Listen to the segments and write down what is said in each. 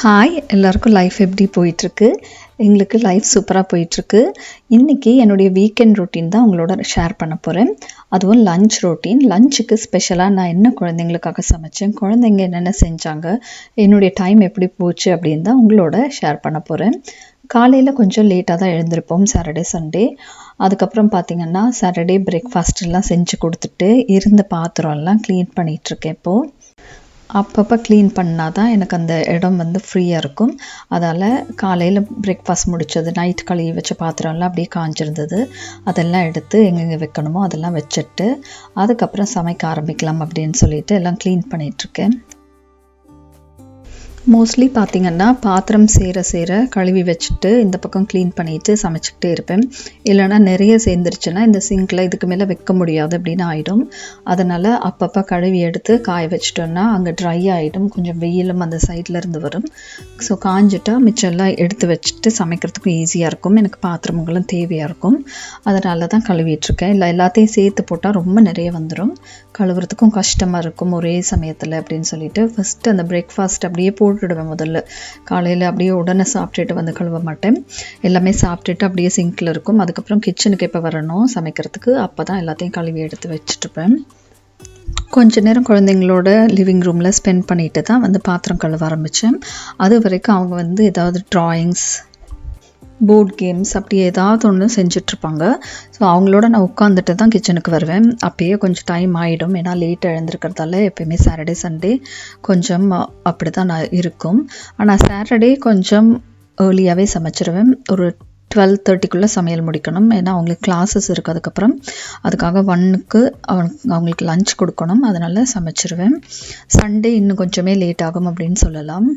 Hi எல்லாருக்கும் life எப்படி போயிட்டுருக்கு? எங்களுக்கு லைஃப் சூப்பராக போயிட்டுருக்கு. இன்றைக்கி என்னுடைய வீக்கெண்ட் ரொட்டீன் தான் உங்களோட ஷேர் பண்ண போகிறேன். அதுவும் லன்ச் ரொட்டீன். லஞ்சுக்கு ஸ்பெஷலாக நான் என்ன குழந்தைங்களுக்காக சமைச்சேன், குழந்தைங்க என்னென்ன செஞ்சாங்க, என்னுடைய டைம் எப்படி போச்சு அப்படின்னு தான் உங்களோட ஷேர் பண்ண போகிறேன். காலையில் கொஞ்சம் லேட்டாக தான் எழுந்திருப்போம் சாட்டர்டே சண்டே. அதுக்கப்புறம் பார்த்திங்கன்னா சாட்டர்டே பிரேக்ஃபாஸ்ட்டெல்லாம் செஞ்சு கொடுத்துட்டு இருந்த பாத்திரம்லாம் க்ளீன் பண்ணிகிட்ருக்கேன். இப்போது அப்பப்போ க்ளீன் பண்ணால் தான் எனக்கு அந்த இடம் ஃப்ரீயாக இருக்கும். அதால் காலையில் பிரேக்ஃபாஸ்ட் முடித்தது, நைட் கழுவி வச்ச பாத்திரம்லாம் அப்படியே காஞ்சிருந்தது. அதெல்லாம் எடுத்து எங்கெங்கே வைக்கணுமோ அதெல்லாம் வச்சுட்டு அதுக்கப்புறம் சமைக்க ஆரம்பிக்கலாம் அப்படின்னு சொல்லிட்டு எல்லாம் க்ளீன் பண்ணிகிட்ருக்கேன். மோஸ்ட்லி பார்த்திங்கன்னா பாத்திரம் சேர கழுவி வச்சுட்டு இந்த பக்கம் க்ளீன் பண்ணிவிட்டு சமைச்சிக்கிட்டே இருப்பேன். இல்லைனா நிறைய சேர்ந்துருச்சுன்னா இந்த சிங்கில் இதுக்கு மேலே வைக்க முடியாது அப்படின்னு ஆகிடும். அதனால் அப்பப்போ கழுவி எடுத்து காய வச்சிட்டோன்னா அங்கே ட்ரை ஆகிடும். கொஞ்சம் வெயிலும் அந்த சைடில் இருந்து வரும். ஸோ காஞ்சிட்டா மிச்சம்லாம் எடுத்து வச்சுட்டு சமைக்கிறதுக்கும் ஈஸியாக இருக்கும். எனக்கு பாத்திரங்களும் தேவையாக இருக்கும். அதனால தான் கழுவிட்டுருக்கேன். இல்லை எல்லாத்தையும் சேர்த்து போட்டால் ரொம்ப நிறைய வந்துடும், கழுவுறதுக்கும் கஷ்டமாக இருக்கும் ஒரே சமயத்தில் அப்படின்னு சொல்லிட்டு ஃபஸ்ட்டு அந்த பிரேக்ஃபாஸ்ட் அப்படியே போட்டுடுவேன். முதல்ல காலையில் அப்படியே உடனே சாப்பிட்டுட்டு கழுவ மாட்டேன். எல்லாமே சாப்பிட்டுட்டு அப்படியே சிங்கில் இருக்கும். அதுக்கப்புறம் கிச்சனுக்கு எப்போ வரணும் சமைக்கிறதுக்கு அப்போ தான் எல்லாத்தையும் கழுவி எடுத்து வச்சுட்டுப்பேன். கொஞ்ச நேரம் குழந்தைங்களோட லிவிங் ரூமில் ஸ்பெண்ட் பண்ணிட்டு தான் பாத்திரம் கழுவ ஆரம்பித்தேன். அது வரைக்கும் அவங்க ஏதாவது ட்ராயிங்ஸ், போர்ட் கேம்ஸ் அப்படி ஏதாவது ஒன்று செஞ்சிட்ருப்பாங்க. ஸோ அவங்களோட நான் உட்காந்துட்டு தான் கிச்சனுக்கு வருவேன். அப்போயே கொஞ்சம் டைம் ஆகிடும். ஏன்னா லேட்டாக எழுந்திருக்கிறதால எப்போயுமே சாட்டர்டே சண்டே கொஞ்சம் அப்படி தான் நான் இருக்கும். ஆனால் சாட்டர்டே கொஞ்சம் ஏர்லியாகவே சமைச்சிருவேன். ஒரு 12:30க்குள்ளே சமையல் முடிக்கணும். ஏன்னா அவங்களுக்கு கிளாஸஸ் இருக்குது. அதுக்காக 1க்கு அவங்களுக்கு லஞ்ச் கொடுக்கணும். அதனால் சமைச்சிருவேன். சண்டே இன்னும் கொஞ்சமே லேட் ஆகும் அப்படின்னு சொல்லலாம்.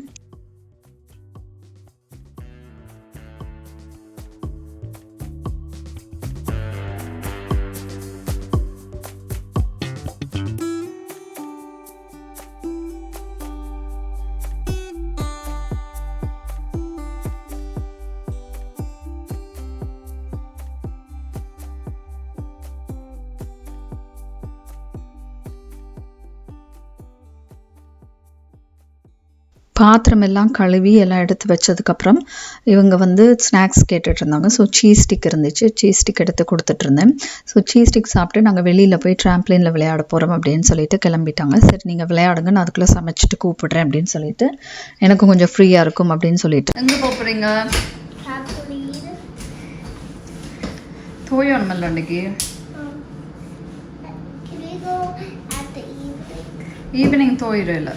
பாத்திரம் எல்லாம் கழுவி எல்லாம் எடுத்து வச்சதுக்கப்புறம் இவங்க ஸ்நாக்ஸ் கேட்டுட்டு இருந்தாங்க. ஸோ சீஸ் ஸ்டிக் இருந்துச்சு, சீஸ் ஸ்டிக் எடுத்து கொடுத்துட்ருந்தேன். ஸோ சீஸ் ஸ்டிக் சாப்பிட்டு நாங்கள் வெளியில் போய் ட்ராம்ப்ளினில் விளையாட போகிறோம் அப்படின்னு சொல்லிட்டு கிளம்பிட்டாங்க. சரி நீங்கள் விளையாடுங்க, நான் அதுக்குள்ளே சமைச்சிட்டு கூப்பிடுறேன் அப்படின்னு சொல்லிட்டு எனக்கு கொஞ்சம் ஃப்ரீயாக இருக்கும் அப்படின்னு சொல்லிட்டு. எங்கே போகிறீங்க? தோயணுமல்ல அன்றைக்கி ஈவினிங் தோயிடும் இல்லை,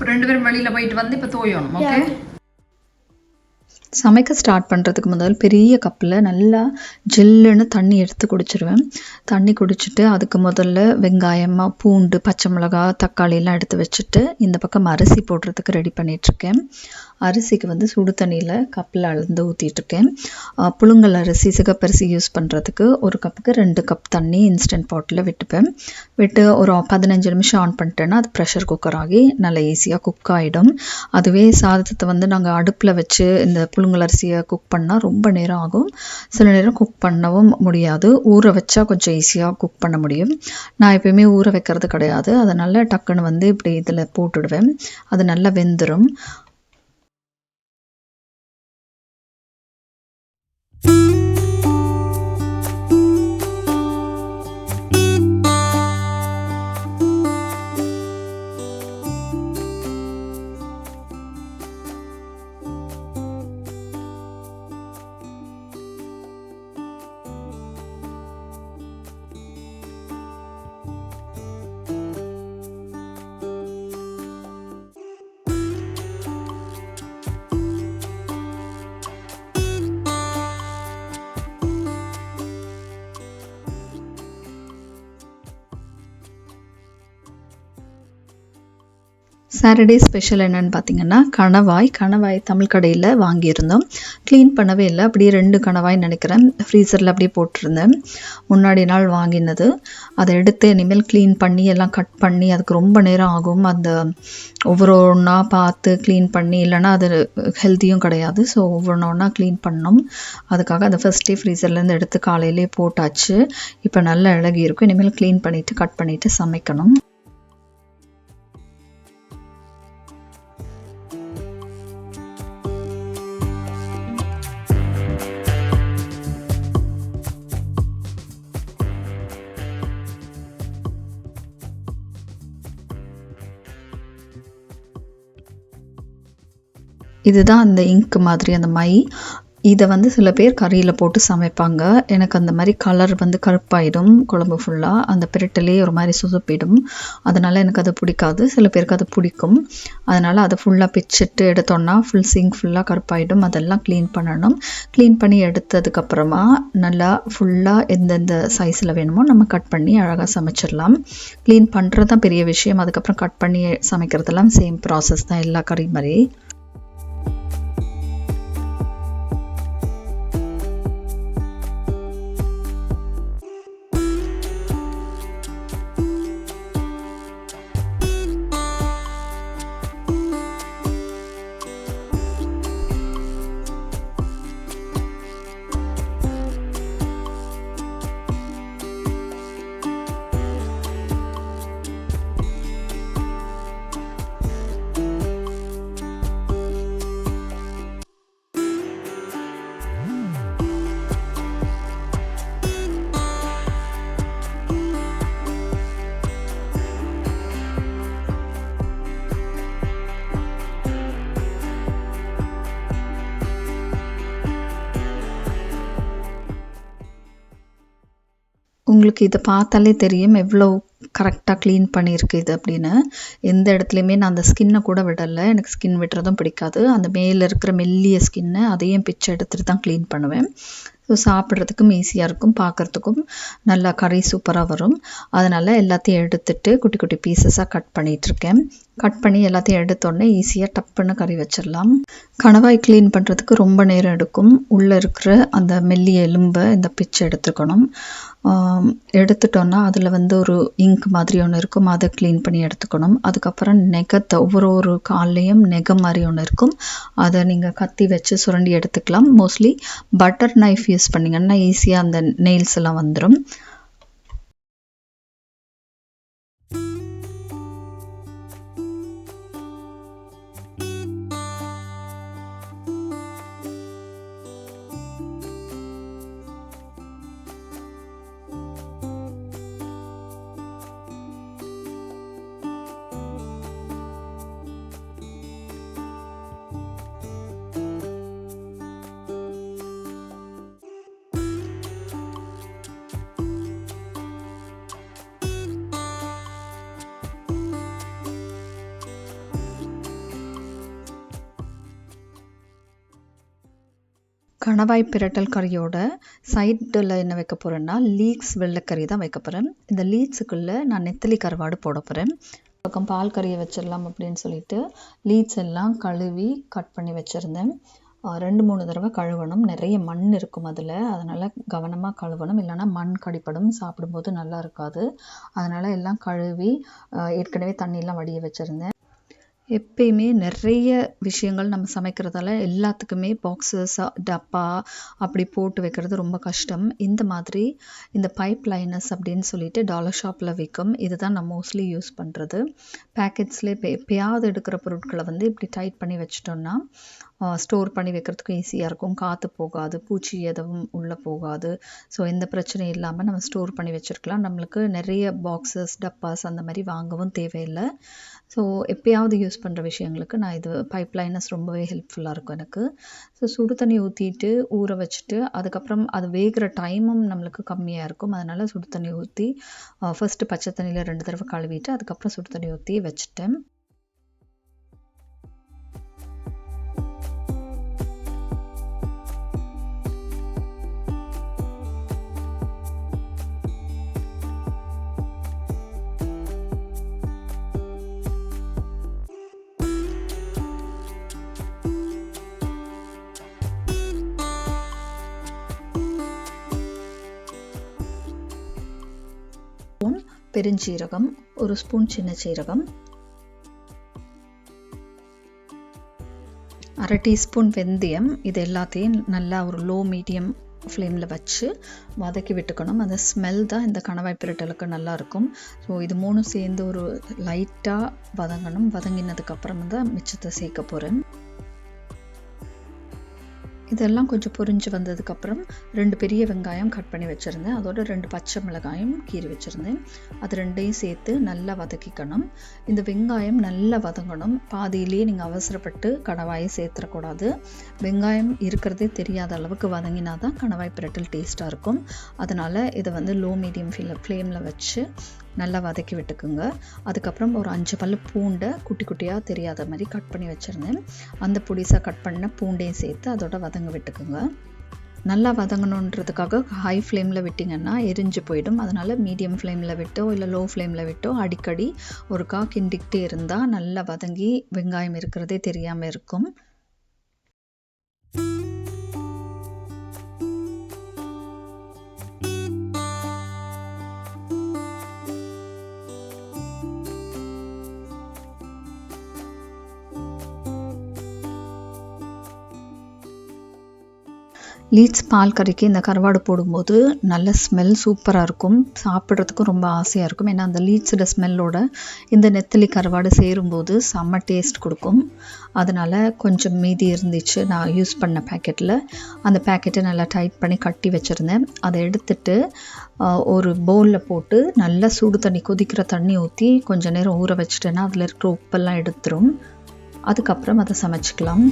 2 பேரும் வெளியில் போயிட்டு இப்போ தோயணும். ஓகே, சமைக்க ஸ்டார்ட் பண்ணுறதுக்கு முதல் பெரிய கப்பில் நல்லா ஜில்லுன்னு தண்ணி எடுத்து குடிச்சிருவேன். தண்ணி குடிச்சிட்டு அதுக்கு முதல்ல வெங்காயம், பூண்டு, பச்சை மிளகா, தக்காளியெல்லாம் எடுத்து வச்சுட்டு இந்த பக்கம் அரிசி போடுறதுக்கு ரெடி பண்ணிகிட்ருக்கேன். அரிசிக்கு சுடு தண்ணியில் கப்பில் அளந்து ஊற்றிட்டுருக்கேன். புழுங்கல் அரிசி, சிகப்பரிசி யூஸ் பண்ணுறதுக்கு ஒரு கப்புக்கு 2 கப் தண்ணி இன்ஸ்டன்ட் பாட்டில் விட்டுப்பேன். விட்டு ஒரு 15 நிமிஷம் ஆன் பண்ணிட்டேன்னா அது ப்ரெஷர் குக்கர் ஆகி நல்லா ஈஸியாக குக் ஆகிடும். அதுவே சாதத்தை நாங்கள் அடுப்பில் வச்சு இந்த புழுங்கல் அரிசியை குக் பண்ணால் ரொம்ப நேரம் ஆகும். சில நேரம் குக் பண்ணவும் முடியாது. ஊற வச்சா கொஞ்சம் ஈஸியாக குக் பண்ண முடியும். நான் எப்பயுமே ஊற வைக்கிறது கிடையாது. அதனால் டக்குன்னு இப்படி இதில் போட்டுடுவேன். அது நல்லா வெந்துடும். சாட்டர்டே ஸ்பெஷல் என்னென்னு பார்த்தீங்கன்னா கணவாய் தமிழ் கடையில் வாங்கியிருந்தோம். க்ளீன் பண்ணவே இல்லை, அப்படியே 2 கணவாய் நினைக்கிறேன் ஃப்ரீசரில் அப்படியே போட்டிருந்தேன். முன்னாடி நாள் வாங்கினது. அதை எடுத்து இனிமேல் க்ளீன் பண்ணி எல்லாம் கட் பண்ணி அதுக்கு ரொம்ப நேரம் ஆகும். அந்த ஒவ்வொன்றா பார்த்து க்ளீன் பண்ணி, இல்லைனா அது ஹெல்த்தியும் கிடையாது. ஸோ ஒவ்வொன்றா க்ளீன் பண்ணோம். அதுக்காக அதை ஃபஸ்ட்டே ஃப்ரீசர்லேருந்து எடுத்து காலையிலே போட்டாச்சு. இப்போ நல்லா இழகி இருக்கும். இனிமேல் க்ளீன் பண்ணிவிட்டு கட் பண்ணிவிட்டு சமைக்கணும். இதுதான் அந்த இங்க் மாதிரி அந்த மை. இதை வந்து சில பேர் கறியில் போட்டு சமைப்பாங்க. எனக்கு அந்த மாதிரி கலர் வந்து கருப்பாயிடும் குழம்பு ஃபுல்லாக, அந்த பிரட்டலே ஒரு மாதிரி சுசப்பிடும். அதனால் எனக்கு அது பிடிக்காது. சில பேருக்கு அது பிடிக்கும். அதனால் அதை ஃபுல்லாக பிச்சுட்டு எடுத்தோன்னா ஃபுல் சிங்க் ஃபுல்லாக கருப்பாயிடும். அதெல்லாம் க்ளீன் பண்ணணும். க்ளீன் பண்ணி எடுத்ததுக்கப்புறமா நல்லா ஃபுல்லாக எந்தெந்த சைஸில் வேணுமோ நம்ம கட் பண்ணி அழகாக சமைச்சிடலாம். க்ளீன் பண்ணுறது தான் பெரிய விஷயம். அதுக்கப்புறம் கட் பண்ணி சமைக்கிறதெல்லாம் சேம் ப்ராசஸ் தான் எல்லா கறி மாதிரி. உங்களுக்கு இதை பார்த்தாலே தெரியும் எவ்வளோ கரெக்டாக க்ளீன் பண்ணியிருக்கு இது அப்படின்னு. எந்த இடத்துலையுமே நான் அந்த ஸ்கின்னை கூட விடலை. எனக்கு ஸ்கின் விடுறதும் பிடிக்காது. அந்த மேலே இருக்கிற மெல்லிய ஸ்கின்னை அதையும் பிச்சை எடுத்துகிட்டு தான் க்ளீன் பண்ணுவேன். ஸோ சாப்பிட்றதுக்கும் ஈஸியாக இருக்கும், பார்க்குறதுக்கும் நல்லா கறி சூப்பராக வரும். அதனால் எல்லாத்தையும் எடுத்துட்டு குட்டி குட்டி பீசஸாக கட் பண்ணிகிட்ருக்கேன். கட் பண்ணி எல்லாத்தையும் எடுத்தோடனே ஈஸியாக டப்புன்னு கறி வச்சிடலாம். கணவாய் க்ளீன் பண்ணுறதுக்கு ரொம்ப நேரம் எடுக்கும். உள்ளே இருக்கிற அந்த மெல்லிய எலும்பை இந்த பிச்சை எடுத்துக்கணும். எடுத்துட்டோன்னா அதில் வந்து ஒரு இங்க் மாதிரி ஒன்று இருக்கும், அதை க்ளீன் பண்ணி எடுத்துக்கணும். அதுக்கப்புறம் நெகத்தை ஒவ்வொரு கால்லையும் நெகம் மாதிரி ஒன்று இருக்கும், அதை நீங்கள் கத்தி வச்சு சுரண்டி எடுத்துக்கலாம். மோஸ்ட்லி பட்டர் நைஃப் யூஸ் பண்ணிங்கன்னா ஈஸியாக அந்த நெயில்ஸ் எல்லாம் வந்துடும். கணவாய் பிரட்டல் கறியோட சைடில் என்ன வைக்க போகிறேன்னா லீக்ஸ் வெள்ளைக்கறி தான் வைக்க போகிறேன். இந்த லீட்ஸுக்குள்ளே நான் நெத்தலி கருவாடு போட போகிறேன். பக்கம் பால் கறியை வச்சிடலாம் அப்படின்னு சொல்லிட்டு லீட்ஸ் எல்லாம் கழுவி கட் பண்ணி வச்சுருந்தேன். 2-3 தடவை கழுவணும். நிறைய மண் இருக்கும் அதில், அதனால் கவனமாக கழுவணும், இல்லைனா மண் கடிப்படும், சாப்பிடும்போது நல்லா இருக்காது. அதனால் எல்லாம் கழுவி ஏற்கனவே தண்ணியெலாம் வடிய வச்சுருந்தேன். எப்பயுமே நிறைய விஷயங்கள் நம்ம சமைக்கிறதால எல்லாத்துக்குமே பாக்ஸஸ் டப்பா அப்படி போட்டு வைக்கிறது ரொம்ப கஷ்டம். இந்த மாதிரி இந்த பைப் லைனர்ஸ் அப்படின்னு சொல்லிட்டு டாலர் ஷாப்பில் விற்கும். இதுதான் நான் மோஸ்ட்லி யூஸ் பண்ணுறது. பேக்கெட்ஸ்லேயே எப்பயாவது எடுக்கிற பொருட்களை வந்து இப்படி டைட் பண்ணி வச்சிட்டோன்னா ஸ்டோர் பண்ணி வைக்கிறதுக்கு ஈஸியாக இருக்கும். காற்று போகாது, பூச்சி எதுவும் உள்ளே போகாது. ஸோ எந்த பிரச்சனையும் இல்லாமல் நம்ம ஸ்டோர் பண்ணி வச்சுருக்கலாம். நம்மளுக்கு நிறைய பாக்ஸஸ் டப்பாஸ் அந்த மாதிரி வாங்கவும் தேவையில்லை. ஸோ எப்பயாவது யூஸ் பண்ணுற விஷயங்களுக்கு நான் இது பைப் லைனர்ஸ் ரொம்பவே ஹெல்ப்ஃபுல்லாக இருக்கும் எனக்கு. ஸோ சுடு தண்ணி ஊற்றிட்டு ஊற வச்சுட்டு அதுக்கப்புறம் அது வேகிற டைமும் நம்மளுக்கு கம்மியாக இருக்கும். அதனால் சுடு தண்ணி ஊற்றி ஃபஸ்ட்டு பச்சை தண்ணியில் 2 தடவை கழுவிட்டு அதுக்கப்புறம் சுடு தண்ணி ஊற்றி வச்சுட்டேன். பெருஞ்சீரகம், 1 ஸ்பூன் சின்ன சீரகம், 1/2 டீஸ்பூன் வெந்தயம். இது எல்லாத்தையும் நல்லா ஒரு லோ மீடியம் ஃப்ளேமில் வச்சு வதக்கி விட்டுக்கணும். அந்த ஸ்மெல் தான் இந்த கணவாய் பிரட்டலுக்கு நல்லாயிருக்கும். ஸோ இது 3 சேர்ந்து ஒரு லைட்டாக வதங்கணும். வதங்கினதுக்கப்புறம் தான் மிச்சத்தை சேர்க்க போகிறேன். இதெல்லாம் கொஞ்சம் பொரிஞ்சு வந்ததுக்கப்புறம் 2 பெரிய வெங்காயம் கட் பண்ணி வச்சுருந்தேன். அதோட 2 பச்சை மிளகாயும் கீறி வச்சுருந்தேன். அது 2யும் சேர்த்து நல்லா வதக்கிக்கணும். இந்த வெங்காயம் நல்லா வதங்கணும். பாதியிலேயே நீங்கள் அவசரப்பட்டு கணவாயை சேர்த்துடக்கூடாது. வெங்காயம் இருக்கிறதே தெரியாத அளவுக்கு வதங்கினா தான் கணவாய் பிரட்டல் டேஸ்ட்டாக இருக்கும். அதனால் இதை வந்து லோ மீடியம் ஃப்ளேமில் வச்சு நல்லா வதக்கி விட்டுக்குங்க. அதுக்கப்புறம் ஒரு 5 பல்லு பூண்டை குட்டி குட்டியாக தெரியாத மாதிரி கட் பண்ணி வச்சுருந்தேன். அந்த பொடிசாக கட் பண்ண பூண்டையும் சேர்த்து அதோட வதங்க விட்டுக்குங்க. நல்லா வதங்கணுன்றதுக்காக ஹை ஃப்ளேமில் விட்டிங்கன்னா எரிஞ்சு போயிடும். அதனால் மீடியம் ஃப்ளேமில் விட்டோ இல்லை லோ ஃப்ளேமில் விட்டோ அடிக்கடி ஒருக்கா கிண்டிக்கிட்டே இருந்தால் நல்லா வதங்கி வெங்காயம் இருக்கிறதே தெரியாமல் இருக்கும். லீட்ஸ் பால் கறிக்கு இந்த கருவாடு போடும்போது நல்ல ஸ்மெல் சூப்பராக இருக்கும். சாப்பிட்றதுக்கும் ரொம்ப ஆசையாக இருக்கும். ஏன்னா அந்த லீட்ஸோட ஸ்மெல்லோட இந்த நெத்திலி கருவாடு சேரும்போது செம்ம டேஸ்ட் கொடுக்கும். அதனால் கொஞ்சம் மீதி இருந்துச்சு நான் யூஸ் பண்ண பேக்கெட்டில். அந்த பேக்கெட்டை நல்லா டைட் பண்ணி கட்டி வச்சுருந்தேன். அதை எடுத்துட்டு ஒரு பவுலில் போட்டு நல்லா சூடு தண்ணி கொதிக்கிற தண்ணி ஊற்றி கொஞ்சம் நேரம் ஊற வச்சுட்டேன்னா அதில் இருக்கிற உப்பெல்லாம் எடுத்துரும். அதுக்கப்புறம் அதை சமைச்சிக்கலாம்.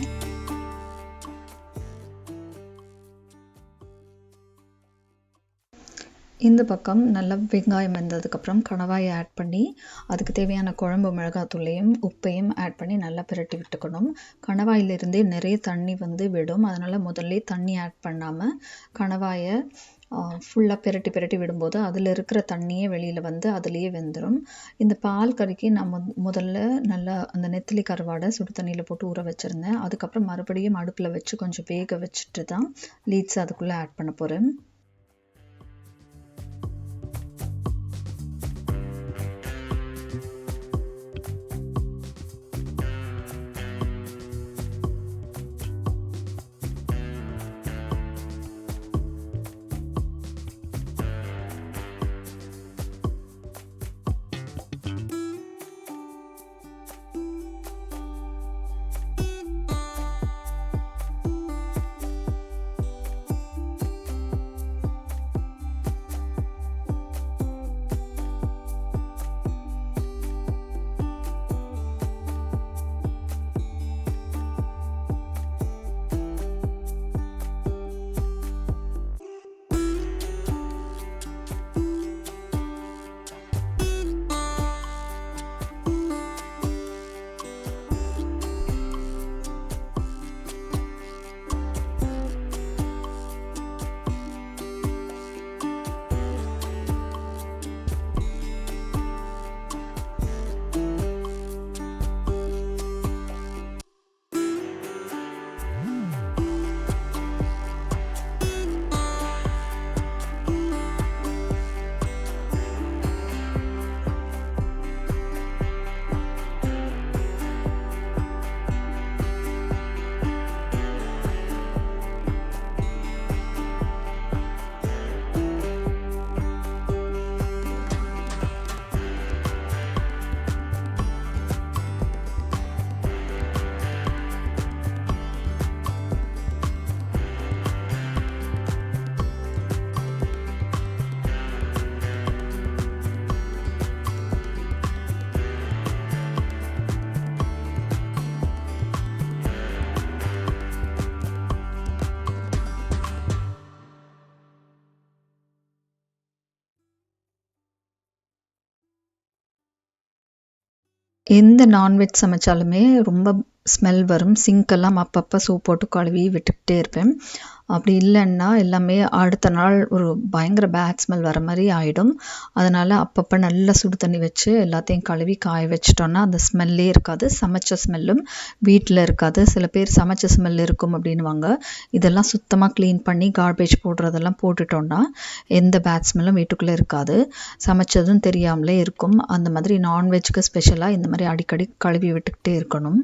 இந்த பக்கம் நல்லா வெங்காயம் வெந்ததுக்கப்புறம் கணவாயை ஆட் பண்ணி அதுக்கு தேவையான குழம்பு மிளகாத்தூளையும் உப்பையும் ஆட் பண்ணி நல்லா பிரட்டி விட்டுக்கணும். கணவாயிலிருந்தே நிறைய தண்ணி வந்து விடும். அதனால் முதல்ல தண்ணி ஆட் பண்ணாமல் கணவாயை ஃபுல்லாக பிரட்டி விடும்போது அதில் இருக்கிற தண்ணியே வெளியில் வந்து அதுலேயே வெந்துடும். இந்த பால் கறிக்கு நான் முதல்ல நல்லா அந்த நெத்திலி கருவாடை சுடு தண்ணியில் போட்டு ஊற வச்சுருந்தேன். அதுக்கப்புறம் மறுபடியும் அடுப்பில் வச்சு கொஞ்சம் வேக வச்சுட்டு தான் லீட்ஸ் அதுக்குள்ளே ஆட் பண்ண போகிறேன். எந்த நான்வெஜ் சமைச்சாலுமே ரொம்ப ஸ்மெல் வரும். சிங்க்கெல்லாம் அப்பப்போ சோப் போட்டு கழுவி விட்டுக்கிட்டே இருப்பேன். அப்படி இல்லைன்னா எல்லாமே அடுத்த நாள் ஒரு பயங்கர பேட் ஸ்மெல் வர மாதிரி ஆகிடும். அதனால் அப்பப்போ நல்லா சுடு தண்ணி வச்சு எல்லாத்தையும் கழுவி காய வச்சிட்டோன்னா அந்த ஸ்மெல்லே இருக்காது. சமைச்ச ஸ்மெல்லும் வீட்டில் இருக்காது. சில பேர் சமைச்ச ஸ்மெல் இருக்கும் அப்படின்வாங்க. இதெல்லாம் சுத்தமாக க்ளீன் பண்ணி கார்பேஜ் போடுறதெல்லாம் போட்டுட்டோன்னா எந்த பேட் ஸ்மெல்லும் வீட்டுக்குள்ளே இருக்காது. சமைச்சதும் தெரியாமலே இருக்கும். அந்த மாதிரி நான்வெஜ்க்கு ஸ்பெஷலாக இந்த மாதிரி அடிக்கடி கழுவி விட்டுக்கிட்டே இருக்கணும்.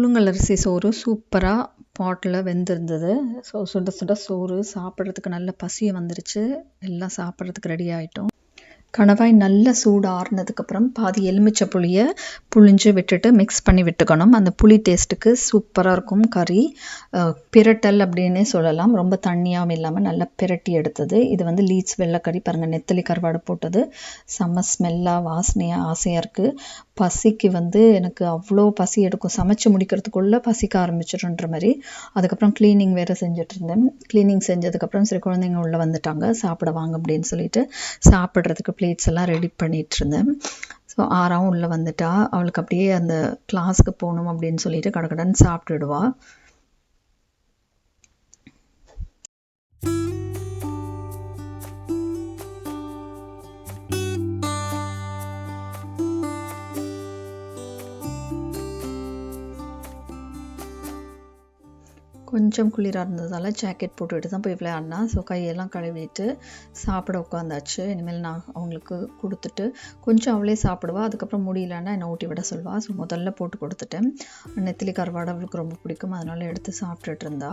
புழுங்கலரிசி சோறு சூப்பராக பாட்டில் வெந்திருந்தது. ஸோ சுட சுட சோறு சாப்பிட்றதுக்கு நல்ல பசியை வந்துருச்சு. எல்லாம் சாப்பிட்றதுக்கு ரெடி ஆகிட்டோம். கணவாய் நல்ல சூடு ஆறுனதுக்கப்புறம் பாதி எலுமிச்சை புளியை புளிஞ்சு விட்டுட்டு மிக்ஸ் பண்ணி விட்டுக்கணும். அந்த புளி டேஸ்ட்டுக்கு சூப்பராக இருக்கும் கறி. பிரட்டல் அப்படின்னே சொல்லலாம். ரொம்ப தண்ணியாகவும் இல்லாமல் நல்லா பிரட்டி எடுத்தது. இது வந்து லீட்ஸ் வெள்ளைக்கறி பாருங்கள், நெத்தலி கருவாடு போட்டது. செம்ம ஸ்மெல்லாக வாசனையாக ஆசையாக இருக்குது. பசிக்கு வந்து எனக்கு அவ்வளோ பசி எடுக்கும். சமைச்சு முடிக்கிறதுக்குள்ளே பசிக்க ஆரம்பிச்சிடுன்ற மாதிரி. அதுக்கப்புறம் க்ளீனிங் வேறு செஞ்சுட்டு இருந்தேன். க்ளீனிங் செஞ்சதுக்கப்புறம் சரி குழந்தைங்க உள்ளே வந்துட்டாங்க, சாப்பிட வாங்க அப்படின்னு சொல்லிட்டு சாப்பிட்றதுக்கு பிளேட்ஸ் எல்லாம் ரெடி பண்ணிகிட்டு இருந்தேன். ஸோ ஆறாவும் உள்ளே வந்துட்டா. அவளுக்கு அப்படியே அந்த கிளாஸ்க்கு போகணும் அப்படின்னு சொல்லிட்டு கடகடன்னு சாப்பிட்டுடுவா. கொஞ்சம் குளிராக இருந்ததால் ஜாக்கெட் போட்டுவிட்டு தான் போய் விளையாடினா. ஸோ கையெல்லாம் கழுவிட்டு சாப்பிட உட்காந்தாச்சு. இனிமேல் நான் அவங்களுக்கு கொடுத்துட்டு கொஞ்சம் அவளே சாப்பிடுவா. அதுக்கப்புறம் முடியலன்னா என்னை ஊட்டி விட சொல்வாள். ஸோ முதல்ல போட்டு கொடுத்துட்டேன். நெத்திலி கருவாடு அவளுக்கு ரொம்ப பிடிக்கும், அதனால் எடுத்து சாப்பிட்டுட்டு இருந்தா.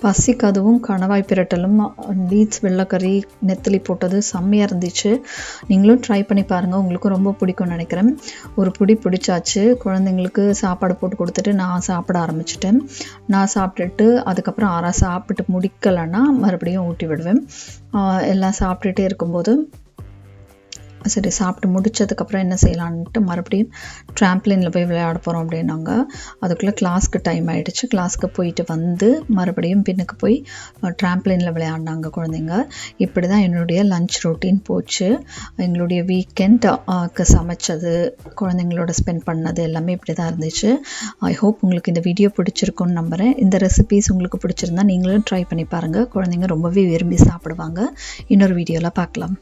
பசிக்கு அதுவும் கணவாய் பிரட்டலும் லீட்ஸ் வெள்ளைக்கறி நெத்திலி போட்டது செம்மையாக இருந்துச்சு. நீங்களும் ட்ரை பண்ணி பாருங்கள், உங்களுக்கும் ரொம்ப பிடிக்கும்னு நினைக்கிறேன். ஒரு பிடி பிடிச்சாச்சு. குழந்தைங்களுக்கு சாப்பாடு போட்டு கொடுத்துட்டு நான் சாப்பிட ஆரம்பிச்சிட்டேன். நான் சாப்பிட்டுட்டு அதுக்கப்புறம் ஆறா சாப்பிட்டு முடிக்கலைன்னா மறுபடியும் ஊட்டி விடுவேன். எல்லாம் சாப்பிட்டுட்டே இருக்கும்போது சரி சாப்பிட்டு முடித்ததுக்கப்புறம் என்ன செய்யலான்ட்டு மறுபடியும் ட்ராம்ப்ளினில் போய் விளையாட போகிறோம் அப்படின்னாங்க. அதுக்குள்ளே கிளாஸ்க்கு டைம் ஆகிடுச்சு. கிளாஸ்க்கு போயிட்டு வந்து மறுபடியும் பின்னுக்கு போய் ட்ராம்ப்ளினில் விளையாடினாங்க குழந்தைங்க. இப்படி தான் என்னுடைய லன்ச் ரொட்டீன் போச்சு. எங்களுடைய வீக்கெண்டுக்கு சமைச்சது, குழந்தைங்களோட ஸ்பெண்ட் பண்ணது எல்லாமே இப்படி தான் இருந்துச்சு. ஐ ஹோப் உங்களுக்கு இந்த வீடியோ பிடிச்சிருக்குன்னு நம்புகிறேன். இந்த ரெசிபீஸ் உங்களுக்கு பிடிச்சிருந்தா நீங்களும் ட்ரை பண்ணி பாருங்கள். குழந்தைங்க ரொம்பவே விரும்பி சாப்பிடுவாங்க. இன்னொரு வீடியோவில் பார்க்கலாம்.